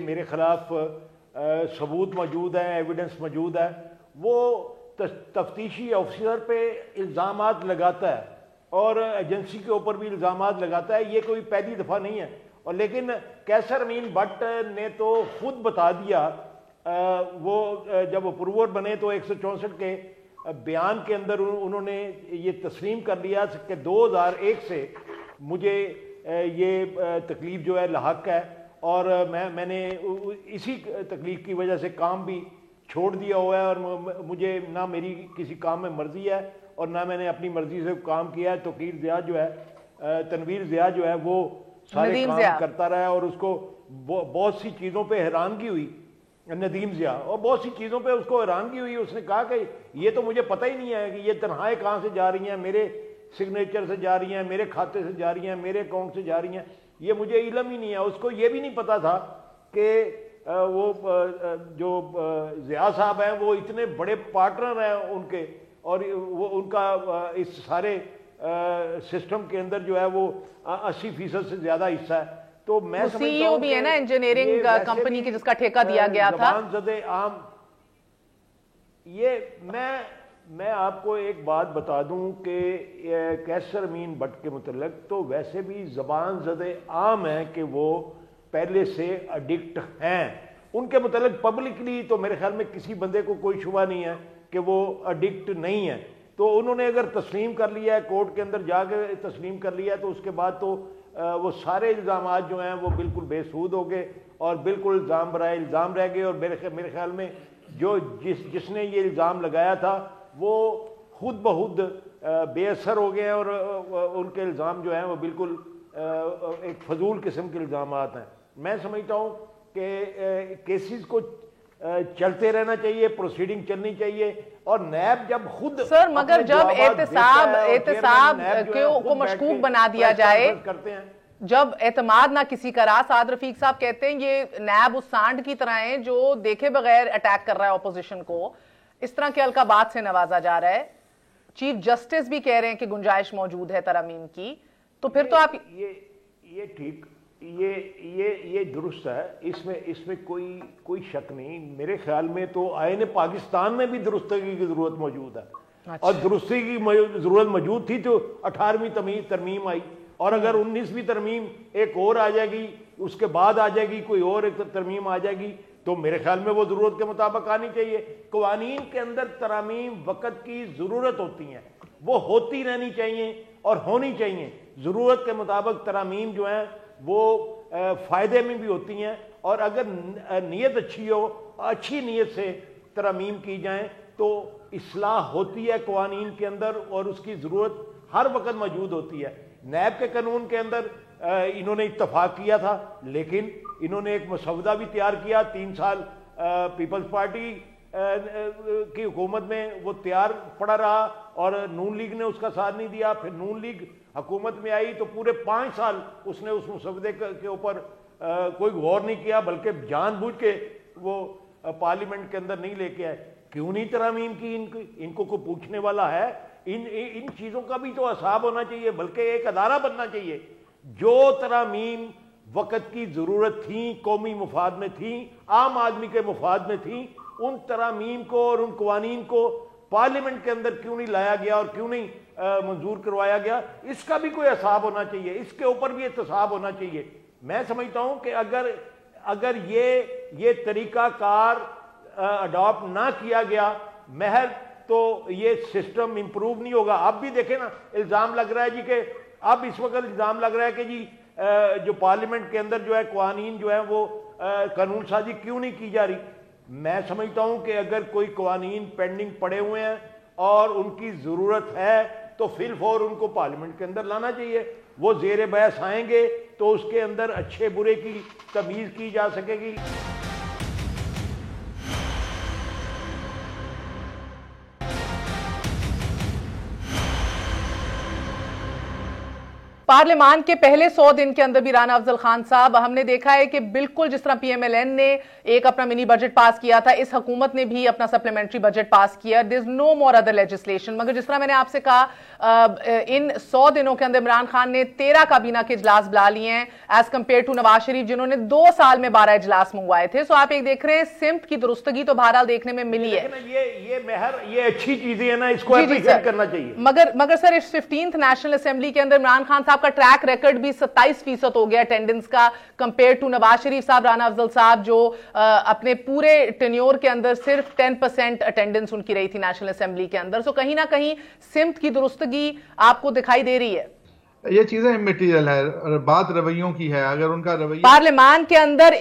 میرے خلاف ثبوت موجود ہے, ایویڈنس موجود ہے, وہ تفتیشی آفیسر پہ الزامات لگاتا ہے اور ایجنسی کے اوپر بھی الزامات لگاتا ہے. یہ کوئی پہلی دفعہ نہیں ہے. اور لیکن کیسر امین بٹ نے تو خود بتا دیا, وہ جب اپروور بنے تو 164 کے بیان کے اندر انہوں نے یہ تسلیم کر لیا کہ 2001 سے مجھے یہ تکلیف جو ہے لاحق ہے، اور میں نے اسی تکلیف کی وجہ سے کام بھی چھوڑ دیا ہوا ہے، اور مجھے نہ میری کسی کام میں مرضی ہے اور نہ میں نے اپنی مرضی سے کام کیا ہے۔ توقیر ضیاء جو ہے، تنویر ضیاء جو ہے، وہ سارے کام کرتا رہا ہے، اور اس کو بہت سی چیزوں پہ حیرانگی ہوئی، ندیم ضیاء، اور بہت سی چیزوں پہ اس کو حیرانگی ہوئی۔ اس نے کہا کہ یہ تو مجھے پتہ ہی نہیں ہے کہ یہ تنخواہیں کہاں سے جا رہی ہیں، میرے سگنیچر سے جا رہی ہیں، میرے کھاتے سے جا رہی ہیں، میرے اکاؤنٹ سے جا رہی ہیں، یہ مجھے علم ہی نہیں ہے۔ اس کو یہ بھی نہیں پتا تھا کہ وہ جو ضیاء صاحب ہیں وہ اتنے بڑے پارٹنر ہیں ان کے، اور وہ ان کا اس سارے سسٹم کے اندر جو ہے وہ 80% سے زیادہ حصہ ہے۔ تو میں سی ای او بھی ہے نا انجینئرنگ کمپنی کی، جس کا ٹھیکہ دیا گیا تھا۔ زبان زدے عام، یہ میں آپ کو ایک بات بتا دوں کہ کیسر امین بٹ کے متعلق تو ویسے بھی زبان زدے عام ہے کہ وہ پہلے سے اڈکٹ ہیں۔ ان کے متعلق پبلکلی تو میرے خیال میں کسی بندے کو کوئی شبہ نہیں ہے کہ وہ اڈکٹ نہیں ہے۔ تو انہوں نے اگر تسلیم کر لیا ہے، کورٹ کے اندر جا کے تسلیم کر لیا ہے، تو اس کے بعد تو وہ سارے الزامات جو ہیں وہ بالکل بے سود ہو گئے اور بالکل الزام برائے الزام رہ گئے۔ اور میرے خیال میں جو جس نے یہ الزام لگایا تھا وہ خود بخود بے اثر ہو گئے ہیں، اور ان کے الزام جو ہیں وہ بالکل ایک فضول قسم کے الزامات ہیں۔ میں سمجھتا ہوں کہ کیسز کو چلتے رہنا چاہیے، پروسیڈنگ چلنی چاہیے، اور نیب جب خود سر مگر جب احتساب کو مشکوک بنا دیا جائے، جب اعتماد نہ کسی کا رہا، سعد رفیق صاحب کہتے ہیں یہ نیب اس سانڈ کی طرح ہے جو دیکھے بغیر اٹیک کر رہا ہے اپوزیشن کو، اس طرح کے القابات سے نوازا جا رہا ہے۔ چیف جسٹس بھی کہہ رہے ہیں کہ گنجائش موجود ہے ترامیم کی، تو پھر تو آپ یہ ٹھیک، یہ درست ہے، اس میں کوئی شک نہیں۔ میرے خیال میں تو آئین پاکستان میں بھی درستگی کی ضرورت موجود ہے، اور درستی کی ضرورت موجود تھی تو 18ویں ترمیم آئی، اور اگر 19ویں ترمیم ایک اور آ جائے گی، اس کے بعد آ جائے گی کوئی اور ایک ترمیم آ جائے گی، تو میرے خیال میں وہ ضرورت کے مطابق آنی چاہیے۔ قوانین کے اندر ترامیم وقت کی ضرورت ہوتی ہیں، وہ ہوتی رہنی چاہیے اور ہونی چاہیے۔ ضرورت کے مطابق ترامیم جو ہیں وہ فائدے میں بھی ہوتی ہیں، اور اگر نیت اچھی ہو، اچھی نیت سے ترامیم کی جائیں تو اصلاح ہوتی ہے قوانین کے اندر، اور اس کی ضرورت ہر وقت موجود ہوتی ہے۔ نیب کے قانون کے اندر انہوں نے اتفاق کیا تھا، لیکن انہوں نے ایک مسودہ بھی تیار کیا، 3 سال پیپلز پارٹی کی حکومت میں وہ تیار پڑا رہا، اور نون لیگ نے اس کا ساتھ نہیں دیا۔ پھر نون لیگ حکومت میں آئی تو پورے 5 سال اس نے اس مسودے کے اوپر کوئی غور نہیں کیا، بلکہ جان بوجھ کے وہ پارلیمنٹ کے اندر نہیں لے کے آئے۔ کیوں نہیں ترامیم کی؟ ان کو کوئی پوچھنے والا ہے؟ ان چیزوں کا بھی تو حساب ہونا چاہیے، بلکہ ایک ادارہ بننا چاہیے۔ جو ترامیم وقت کی ضرورت تھیں، قومی مفاد میں تھیں، عام آدمی کے مفاد میں تھیں، ان ترامیم کو اور ان قوانین کو پارلیمنٹ کے اندر کیوں نہیں لایا گیا اور کیوں نہیں منظور کروایا گیا؟ اس کا بھی کوئی حساب ہونا چاہیے، اس کے اوپر بھی احتساب ہونا چاہیے۔ میں سمجھتا ہوں کہ اگر یہ طریقہ کار اڈاپٹ نہ کیا گیا محض، تو یہ سسٹم امپروو نہیں ہوگا۔ اب بھی دیکھیں نا، الزام لگ رہا ہے جی کہ اب اس وقت الزام لگ رہا ہے کہ جی جو پارلیمنٹ کے اندر جو ہے قوانین جو ہیں وہ قانون سازی کیوں نہیں کی جا رہی۔ میں سمجھتا ہوں کہ اگر کوئی قوانین پینڈنگ پڑے ہوئے ہیں اور ان کی ضرورت ہے تو فی الفور ان کو پارلیمنٹ کے اندر لانا چاہیے۔ وہ زیر بحث آئیں گے تو اس کے اندر اچھے برے کی تمیز کی جا سکے گی۔ پارلیمان کے پہلے 100 دن کے اندر بھی رانا افضل خان صاحب، ہم نے دیکھا ہے کہ بالکل جس طرح پی ایم ایل این نے ایک اپنا منی بجٹ پاس کیا تھا، اس حکومت نے بھی اپنا سپلیمنٹری بجٹ پاس کیا۔ دیر از نو مور ادر لیجسلیشن۔ مگر جس طرح میں نے آپ سے کہا، ان 100 دنوں کے اندر عمران خان نے 13 کابینہ کے اجلاس بلا لیے ہیں، as compare to Nawaz Sharif جنہوں نے 2 سال میں 12 اجلاس منگوائے تھے۔ سو آپ ایک دیکھ رہے ہیں سمت کی درستگی تو بہرحال دیکھنے میں ملی ہے۔ یہ اچھی چیزیں ہیں نا، اس کو اپریشیٹ کرنا چاہیے۔ مگر سر، اس 15th نیشنل اسمبلی کے اندر عمران خان صاحب کا ٹریک ریکرڈ بھی 27% ہو گیا اٹینڈنس کا، کمپیئر ٹو نواز شریف صاحب، رانا افضل صاحب جو اپنے پورے ٹینیور کے اندر صرف 10% اٹینڈنس ان کی رہی تھی نیشنل اسمبلی کے اندر۔ سو کہیں نہ کہیں سمت کی درستگی آپ کو دکھائی دے رہی ہے۔ یہ چیزیں امٹیریل ہے، بات رویوں کی ہے. اگر ان کا رویہ پارلیمان کے اندر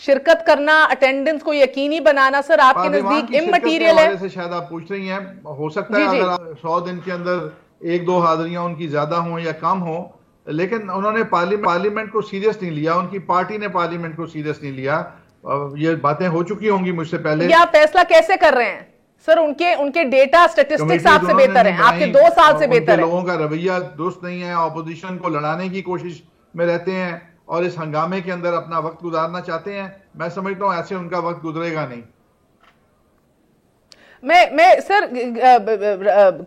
شرکت کرنا، اٹینڈنس کو یقینی بنانا سر آپ کے نزدیک امٹیریل ہے؟ سے شاید آپ پوچھ رہی ہیں، ہو سکتا ہے اگر 100 دن کے اندر 1-2 حاضریاں ان کی زیادہ ہوں یا کم ہوں، لیکن انہوں نے پارلیمنٹ کو سیریس نہیں لیا، ان کی پارٹی نے پارلیمنٹ کو سیریس نہیں لیا. یہ باتیں ہو چکی ہوں گی مجھ سے پہلے. یہ آپ فیصلہ کیسے کر رہے ہیں سر؟ ان کے ڈیٹا سٹیٹسٹکس آپ سے بہتر ہیں، آپ کے 2 سال سے بہتر ہیں. لوگوں کا رویہ درست نہیں ہے، اپوزیشن کو لڑانے کی کوشش میں رہتے ہیں اور اس ہنگامے کے اندر اپنا وقت گزارنا چاہتے ہیں. میں سمجھتا ہوں ایسے ان کا وقت گزرے گا نہیں. میں سر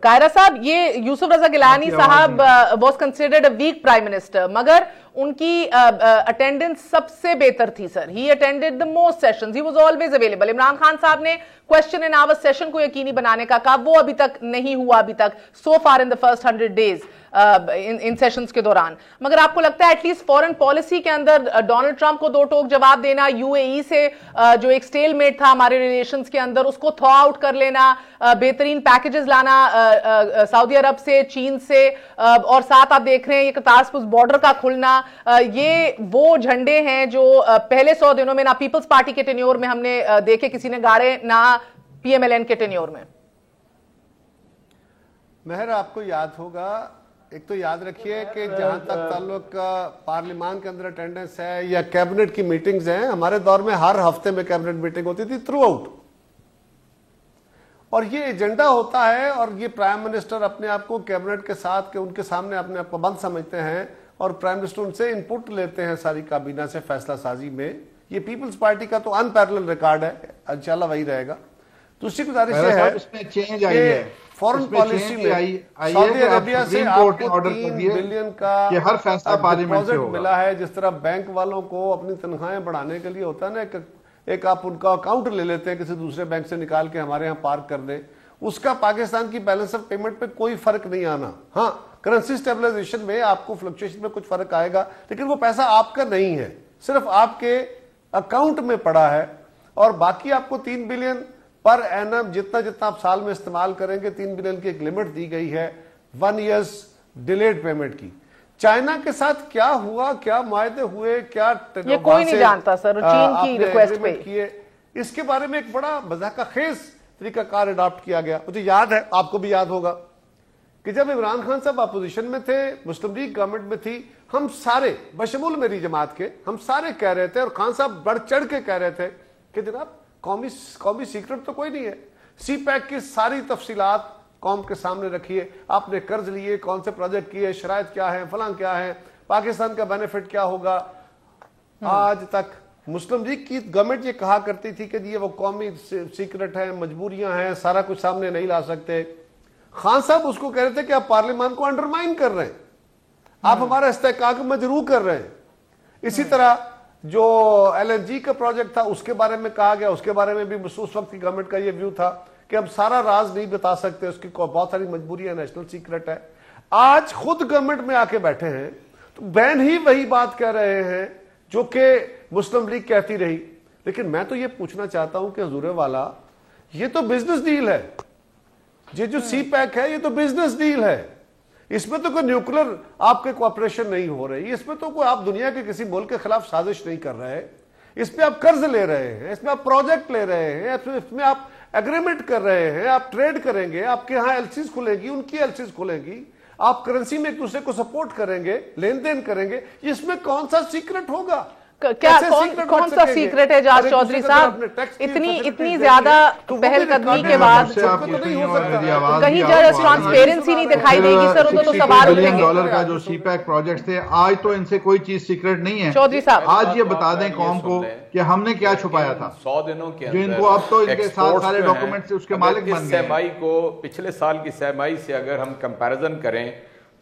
قاہرہ صاحب، یہ یوسف رضا گیلانی صاحب was considered a weak prime minister, مگر ان کی اٹینڈنس سب سے بہتر تھی sir. He attended the most sessions, he was always available. Imran Khan صاحب نے question and hour session کو یقینی بنانے کا کہا، وہ ابھی تک نہیں ہوا ابھی تک so far in the first 100 days in sessions کے دوران. مگر آپ کو لگتا ہے ایٹ لیسٹ فورن پالیسی کے اندر ڈونلڈ ٹرمپ کو 2 ٹوک جواب دینا، یو اے ای سے جو ایک سٹیل میٹ تھا ہمارے ریلیشنز کے اندر اس کو تھو آؤٹ کر لینا، بہترین پیکیجز لانا سعودی عرب سے، چین سے، اور ساتھ آپ دیکھ رہے ہیں یہ قطار بارڈر کا کھلنا، یہ وہ جھنڈے ہیں جو پہلے 100 دنوں میں نہ پیپلز پارٹی کے ٹینیور میں ہم نے دیکھے کسی نے گاڑے، نہ پی ایم ایل این کے ٹینیور میں. مہر آپ کو یاد ہوگا، ایک تو یاد رکھیے کہ جہاں تک تعلق پارلیمان کے اندر اٹینڈنس ہے یا کیبنٹ کی میٹنگز ہیں، ہمارے دور میں ہر ہفتے میں کیبنٹ میٹنگ ہوتی تھی تھرو آؤٹ، اور یہ ایجنڈا ہوتا ہے، اور یہ پرائم منسٹر اپنے آپ کو کیبنٹ کے ساتھ کہ ان کے سامنے اپنے آپ کو بند سمجھتے ہیں، اور پرائم منسٹر ان سے انپٹ لیتے ہیں ساری کابینہ سے فیصلہ سازی میں. یہ پیپلز پارٹی کا تو ان پیرلل ریکارڈ ہے، انشاءاللہ وہی رہے گا. دوسری گزارش یہ ہے اس میں چینج آئی ہے، فورن پالیسی میں سعودی عربیہ سے آپ کو 3 بلین کا ڈپازٹ ملا ہے. جس طرح بینک والوں کو اپنی تنخواہیں بڑھانے کے لیے ہوتا ہے نا، ایک آپ ان کا اکاؤنٹ لے لیتے ہیں کسی دوسرے بینک سے نکال کے ہمارے ہاں پارک کر دیں، اس کا پاکستان کی بیلنس آف پیمنٹ پہ کوئی فرق نہیں آنا. ہاں کرنسی سٹیبلائزیشن میں آپ کو فلکچویشن میں کچھ فرق آئے گا، لیکن وہ پیسہ آپ کا نہیں ہے، صرف آپ کے اکاؤنٹ میں پڑا ہے. اور باقی آپ کو 3 بلین پر اینم جتنا آپ سال میں استعمال کریں گے، 3 بلین کی ایک لمٹ دی گئی ہے 1 ایئرز ڈیلیڈ پیمنٹ کی. چائنا کے ساتھ کیا ہوا، کیا معاہدے ہوئے، کیا یہ کوئی نہیں جانتا سر، چین کی ریکویسٹ پہ کیے، اس کے بارے میں ایک بڑا مضحکہ خیز طریقہ کار اڈاپٹ کیا گیا. مجھے یاد ہے، آپ کو بھی یاد ہوگا کہ جب عمران خان صاحب اپوزیشن میں تھے، مسلم لیگ گورنمنٹ میں تھی، ہم سارے بشمول میری جماعت کے ہم سارے کہہ رہے تھے، اور خان صاحب بڑھ چڑھ کے کہہ رہے تھے کہ جناب قومی سیکرٹ تو کوئی نہیں ہے، سی پیک کی ساری تفصیلات قوم کے سامنے رکھیے، آپ نے قرض لیے، کون سے پروجیکٹ کیے، شرائط کیا ہے، فلاں کیا ہے، پاکستان کا بینیفٹ کیا ہوگا. آج تک مسلم لیگ کی گورنمنٹ یہ کہا کرتی تھی کہ یہ وہ قومی سیکرٹ ہے، مجبوریاں ہیں، سارا کچھ سامنے نہیں لا سکتے. خان صاحب اس کو کہہ رہے تھے کہ آپ پارلیمان کو انڈرمائن کر رہے ہیں، آپ ہمارا استحقاق مجروح کر رہے ہیں. اسی طرح جو ایل این جی کا پروجیکٹ تھا اس کے بارے میں کہا گیا، اس کے بارے میں بھی اس وقت کی گورنمنٹ کا یہ ویو تھا کہ ہم سارا راز نہیں بتا سکتے، اس کی بہت ساری مجبوریاں نیشنل سیکرٹ ہے. آج خود گورنمنٹ میں آ کے بیٹھے ہیں تو بین ہی وہی بات کہہ رہے ہیں جو کہ مسلم لیگ کہتی رہی. لیکن میں تو یہ پوچھنا چاہتا ہوں کہ حضور والا، یہ تو بزنس ڈیل ہے، یہ جو سی پیک ہے یہ تو بزنس ڈیل ہے، اس میں تو کوئی نیوکلر آپ کے کوآپریشن نہیں ہو رہی، اس میں تو کوئی آپ دنیا کے کسی ملک کے خلاف سازش نہیں کر رہے، اس میں آپ قرض لے رہے ہیں، اس میں آپ پروجیکٹ لے رہے ہیں، اس میں آپ ایگریمنٹ کر رہے ہیں، آپ ٹریڈ کریں گے، آپ کے ہاں ایلسیز کھلیں گی، ان کی ایلسیز کھلیں گی، آپ کرنسی میں ایک دوسرے کو سپورٹ کریں گے، لین دین کریں گے. اس میں کون سا سیکرٹ ہوگا؟ کیا کون سا سیکرٹ ہے جاج چودھری صاحب؟ اتنی زیادہ پہل قدمی کے بعد کہیں ٹرانسپیرنسی نہیں دکھائی دے گی سر، تو سوال اٹھیں گے. $1 کا جو سی پیک پروجیکٹ تھے، آج تو ان سے کوئی چیز سیکرٹ نہیں ہے. چودھری صاحب آج یہ بتا دیں قوم کو کہ ہم نے کیا چھپایا تھا. 100 دنوں کے جو ان کو اب تو ان کے ساتھ سارے ڈاکومنٹ سے اس کے مالک بن گئے. سرمائی کو پچھلے سال کی سرمائی سے اگر ہم کمپیریزن کریں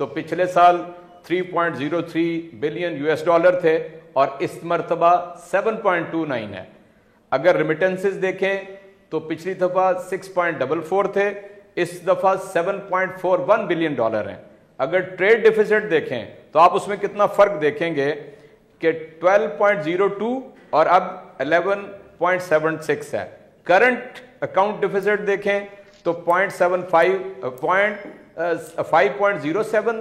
تو پچھلے سال 3.03 بلین $US تھے اور اس مرتبہ 7.29 ہے. اگر ریمیٹنسز دیکھیں تو پچھلی دفعہ 6.44 تھے، اس دفعہ 7.41 بلین ڈالر ہیں. اگر ٹریڈ ڈیفیسٹ دیکھیں تو آپ اس میں کتنا فرق دیکھیں گے کہ 12.02 اور اب 11.76 ہے. کرنٹ اکاؤنٹ ڈیفیسٹ دیکھیں تو 0.75 5.07